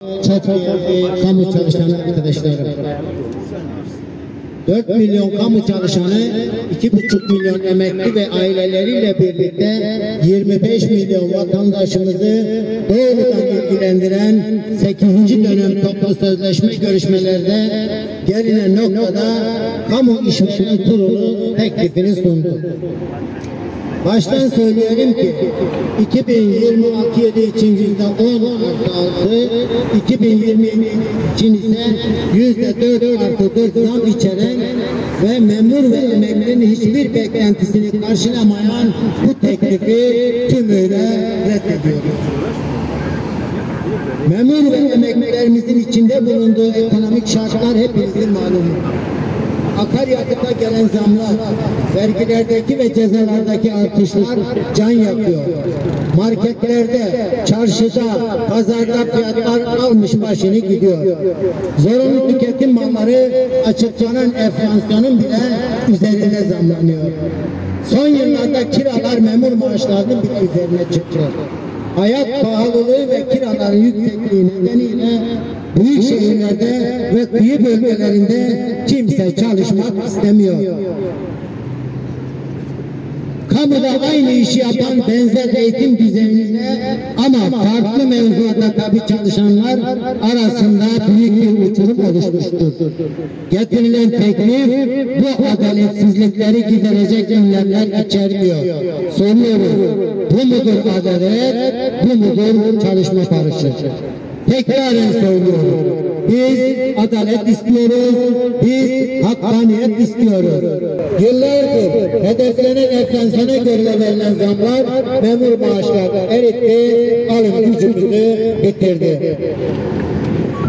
Çok değerli kamu çalışanı arkadaşlarım. 4 milyon kamu çalışanı, 2,5 milyon emekli ve aileleriyle birlikte 25 milyon vatandaşımızı doğrudan ilgilendiren 8. dönem toplu sözleşme görüşmelerde gelinen noktada Kamu İşveren Kurulu teklifini sundu. Baştan söyleyelim ki 2026 yılı için %10+6, 2020 için ise %4+4 zam içeren ve memur ve emeklinin hiçbir beklentisini karşılamayan bu teklifi tümüyle reddediyoruz. Memur ve emeklilerimizin içinde bulunduğu ekonomik şartlar hepimizin malumu. Akaryakıta gelen zamlar, vergilerdeki ve cezalardaki artışlar can yakıyor. Marketlerde, çarşıda, pazarda fiyatlar almış başını gidiyor. Zorunlu tüketim malları açıklanan enflasyonun bile üzerinde zamlanıyor. Son yıllarda kiralar memur maaşlarının bile üzerine çıktı. Hayat pahalılığı ve kiraların yüksekliği nedeniyle büyük şehirlerde ve kıyı bölgelerinde kimse çalışmak istemiyor. Kamuda aynı işi yapan benzer eğitim düzeyinde ama farklı mevzularda tabi çalışanlar arasında büyük bir uçurum oluşmuştur. Getirilen teklif bu adaletsizlikleri giderecek önlemler içermiyor. Soruyoruz, bu mudur adalet, bu mudur çalışma barışı? Tekraren söylüyorum. Biz adalet istiyoruz, biz hakkaniyet istiyoruz. Yıllardır hedeflenen enflasyona göre verilen zamlar memur maaşlarını eritti, alım gücümüzü bitirdi.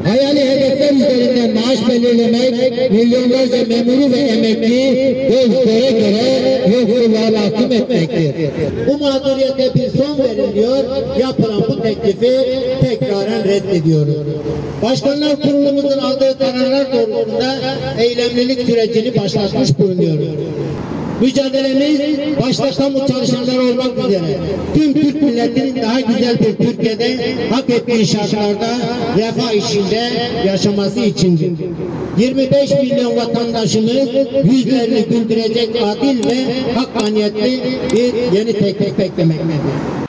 Hayali hedefler üzerinden maaş belirlemek milyonlarca memuru ve emekliyi göz göre göre yoksulluğa mahkum etmektir. Bu mağduriyete bir son veriliyor, yapılan bu teklifi tekraren reddediyoruz. Başkanlar Kurulumuzun aldığı kararlar doğrultusunda eylemlilik sürecini başlatmış bulunuyoruz. Mücadelemiz başta kamu çalışanları olmak üzere tüm Türk milletinin daha güzel bir Türkiye'de hak ettiği şartlarda refah içinde yaşaması içindir. 25 milyon vatandaşımız yüzlerini güldürecek adil ve hakkaniyetli bir yeni teklif beklemektedir.